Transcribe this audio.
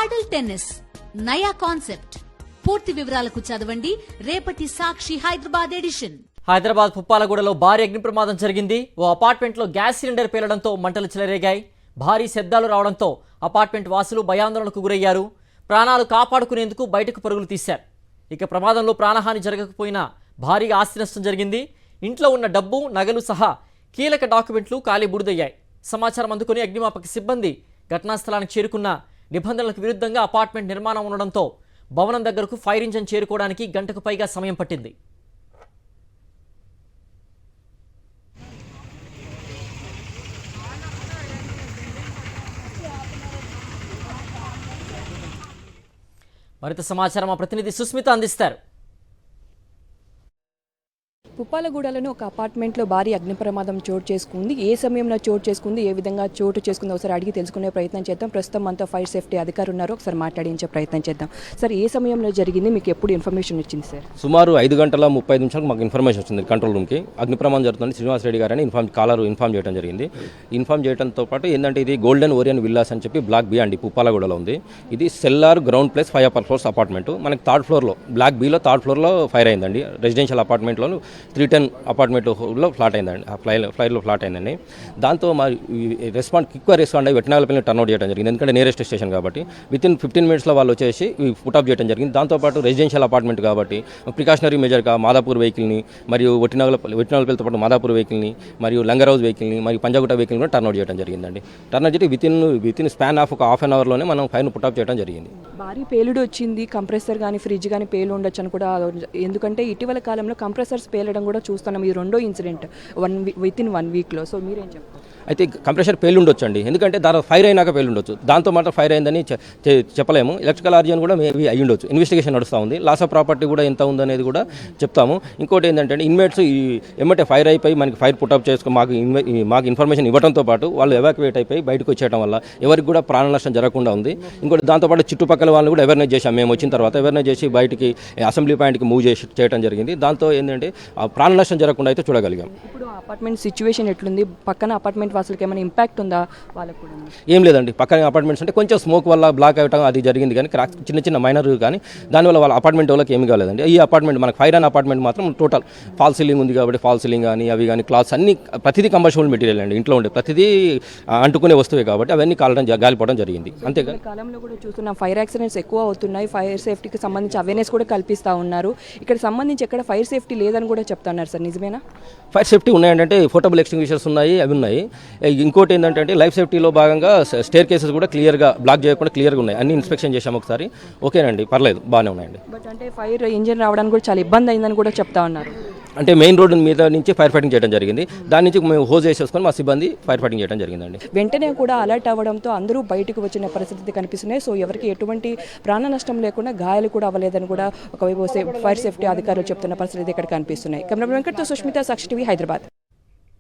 పాడల్ tennis నయా concept. పూర్తి వివరాలకు చదవండి రేపటి సాక్షి హైదరాబాద్ ఎడిషన్. హైదరాబాద్ పుప్పాలగూడలో భారీ అగ్ని ప్రమాదం జరిగింది. ఓ అపార్ట్మెంట్లో గ్యాస్ సిలిండర్ పేలడంతో మంటలు చెలరేగాయి. భారీ శబ్దాలు రావడంతో అపార్ట్మెంట్ వాసులు భయాందోళనకు గురయ్యారు. ప్రాణాలు కాపాడుకునేందుకు బయటకు పరుగులు తీశారు. ఇక ప్రమాదంలో ప్రాణహాని జరగకపోయినా భారీగా ఆస్తి నష్టం జరిగింది. ఇంట్లో ఉన్న డబ్బు, నగలు సహా కీలక డాక్యుమెంట్లు కాలి బూడిదయ్యాయి. సమాచారం అందుకుని అగ్నిమాపక సిబ్బంది ఘటనా స్థలానికి చేరుకున్న నిబంధనలకు విరుద్ధంగా అపార్ట్మెంట్ నిర్మాణం ఉండడంతో భవనం దగ్గరకు ఫైర్ ఇంజన్ చేరుకోవడానికి గంటకు పైగా సమయం పట్టింది. మరింత సమాచారం మా ప్రతినిధి సుస్మిత అందిస్తారు. పుప్పాలగూడలోని ఒక అపార్ట్మెంట్లో భారీ అగ్ని ప్రమాదం చోటు చేసుకుంది. ఏ సమయంలో చోటు చేసుకుంది, ఏ విధంగా చోటు చేసుకుంది ఒకసారి అడిగి తెలుసుకునే ప్రయత్నం చేద్దాం. ప్రస్తుతం మనతో ఫైర్ సేఫ్టీ అధికారులు ఉన్నారు, ఒకసారి మాట్లాడించే ప్రయత్నం చేద్దాం. సార్, ఏ సమయంలో జరిగింది, మీకు ఎప్పుడు ఇన్ఫర్మేషన్ వచ్చింది? సార్, సుమారు 5:35 మాకు ఇన్ఫర్మేషన్ వచ్చింది కంట్రోల్ రూమ్కి. అగ్ని ప్రమాదం జరుగుతుంది, శ్రీనివాస్ రెడ్డి గారని ఇన్ఫార్మ్ చేయడం జరిగింది. ఇన్ఫార్మ్ చేయడంతో పాటు ఏంటంటే ఇది గోల్డెన్ ఓరియన్ విల్లాస్ అని చెప్పి బ్లాక్ బి అండి పుప్పాలగూడలో ఉంది. ఇది cellar ground plus 5 upper floors apartment. మనకి థర్డ్ ఫ్లోర్లో బ్లాక్ బిలో థర్డ్ ఫ్లోర్లో ఫైర్ అయిందండి. రెసిడెన్షియల్ అపార్ట్మెంట్లో 310 అపార్ట్మెంట్లో ఫ్లాట్ అయిందండి. ఫ్లైర్లో ఫ్లాట్ అయిందండి. దాంతో మా క్విక్ రెస్పాండ్ అయ్యి వెటనాలపల్లి టర్న్అవుట్ చేయడం జరిగింది. ఎందుకంటే నియరెస్ట్ స్టేషన్ కాబట్టి వితిన్ 15 minutesలో వాళ్ళు వచ్చేసి పుట్అప్ చేయడం జరిగింది. దాంతోపాటు రెసిడెన్షియల్ అపార్ట్మెంట్ కాబట్టి ప్రికాషనరీ మెజర్గా మాదాపూర్ వెహికల్ని మరియు వెట్టినగలపల్లితో పాటు మాదాపూర్ వెహికల్ని మరియు లంగరౌజ్ వెహికల్ని మరియు పంజాగుట్ట వెహికల్ని కూడా టర్న్అవుట్ చేయడం జరిగిందండి. టర్న్అవుట్ చేసి వితిన్ స్పాన్ ఆఫ్ ఒక హాఫ్ అన్ అవర్లోనే మనం ఫైర్ను పుట్అప్ చేయడం జరిగింది. భారీ పేలుడు వచ్చింది, కంప్రెసర్ కానీ ఫ్రిడ్జ్ కానీ పేలు ఉండొచ్చు అని కూడా, ఎందుకంటే ఇటీవల కాలంలో కంప్రెసర్స్ పేలడం కూడా చూస్తున్నాం. ఈ రెండో ఇన్సిడెంట్ వితిన్ 1 weekలో. సో మీరేం చెప్తారు? అయితే కంప్రెషర్ పేలుండొచ్చు అండి, ఎందుకంటే దాని ఫైర్ అయినాక పేలుండొచ్చు. దాంతో మాత్రం ఫైర్ అయిందని చెప్పలేము. ఎలక్ట్రికల్ ఆర్జియన్ కూడా మేబీ అయ్యి ఉండొచ్చు. ఇన్వెస్టిగేషన్ నడుస్తూ ఉంది. లాస్ ఆఫ్ ప్రాపర్టీ కూడా ఎంత ఉందనేది కూడా చెప్తాము. ఇంకోటి ఏంటంటే ఇన్మేట్స్ ఏమంటే ఫైర్ అయిపోయి మనకి ఫైర్ పుట్అప్ చేసుకుని మాకు ఇన్ఫర్మేషన్ ఇవ్వడంతో పాటు వాళ్ళు ఎవాక్యువేట్ అయిపోయి బయటకు వచ్చేయడం వల్ల ఎవరికి కూడా ప్రాణ నష్టం జరగకుండా ఉంది. ఇంకోటి దాంతోపాటు చుట్టుపక్కల వాళ్ళు కూడా అవేర్నెస్ చేశాం. మేము వచ్చిన తర్వాత అవేర్నెస్ చేసి బయటికి అసెంబ్లీ పాయింట్కి మూవ్ చేయడం జరిగింది. దాంతో ఏంటంటే ప్రాణ నష్టం జరగకుండా అయితే చూడగలిగాం. ఇప్పుడు అపార్ట్మెంట్ సిచ్యువేషన్ ఎట్లుంది? పక్కన అపార్ట్మెంట్ వాసులకి ఏమైనా ఇంపాక్ట్ ఉందా? వాళ్ళకు కూడా ఏం లేదండి. పక్కన అపార్ట్మెంట్స్ అంటే కొంచెం స్మోక్ వల్ల బ్లాక్ అవ్వడం అది జరిగింది, కానీ క్రాక్ చిన్న మైనర్, కానీ దానివల్ల వాళ్ళ అపార్ట్మెంట్ వాళ్ళకి ఏమి కాలేదండి. ఈ అపార్ట్మెంట్ మనకు ఫైర్ అయిన అపార్ట్మెంట్ మాత్రం టోటల్ ఫాల్ సీలింగ్ ఉంది కాబట్టి ఫాల్ సీలింగ్ కానీ అవి కానీ క్లాత్స్ అన్ని ప్రతిదీ కంబర్షబుల్ మెటీరియల్ అండి. ఇంట్లో ఉండే ప్రతిదీ అంటుకునే వస్తువే కాబట్టి అవన్నీ గాలిపోవడం జరిగింది. అంతేగా కాలంలో కూడా చూస్తున్నాం ఫైర్ యాక్సిడెంట్స్ ఎక్కువ అవుతున్నాయి. ఫైర్ సేఫ్టీకి సంబంధించి అవేర్నెస్ కూడా కల్పిస్తూ ఉన్నారు. ఇక్కడ సంబంధించి ఎక్కడ ఫైర్ సేఫ్టీ లేదని కూడా చెప్తున్నారు. సార్, నిజమేనా? ఫైర్ సేఫ్టీ ఉన్నాయంటే పోర్టబుల్ ఎక్స్టింగ్విషర్స్ ఉన్నాయి, అవి ఉన్నాయి. ఇంకోటి ఏంటంటే లైఫ్ సేఫ్టీలో భాగంగా స్టేర్ కేసెస్ కూడా క్లియర్గా బ్లాక్ చేయకుండా క్లియర్గా ఉన్నాయి. అన్ని ఇన్స్పెక్షన్ చేశాము ఒకసారి. ఓకేనండి, పర్లేదు, బాగానే ఉన్నాయండి. బట్ అంటే ఫైర్ ఇంజిన్ రావడానికి కూడా చాలా ఇబ్బంది అయిందని కూడా చెప్తా ఉన్నారు. అంటే మెయిన్ రోడ్డు మీద నుంచి ఫైర్ ఫైటింగ్ చేయడం జరిగింది. దాని నుంచి మేము హోజ్ వేసేసుకొని మా సిబ్బంది ఫైర్ ఫైటింగ్ చేయడం జరిగిందండి. వెంటనే కూడా అలర్ట్ అవ్వడంతో అందరూ బయటకు వచ్చిన పరిస్థితి కనిపిస్తున్నాయి. సో ఎవరికి ఎటువంటి ప్రాణ నష్టం లేకుండా గాయాలు కూడా అవ్వలేదని కూడా ఒకవైపు ఫైర్ సేఫ్టీ అధికారులు చెప్తున్న పరిస్థితి ఇక్కడ కనిపిస్తున్నాయి. కెమెరా వెంకట్తో సుష్మిత, సాక్షి టీవీ, హైదరాబాద్.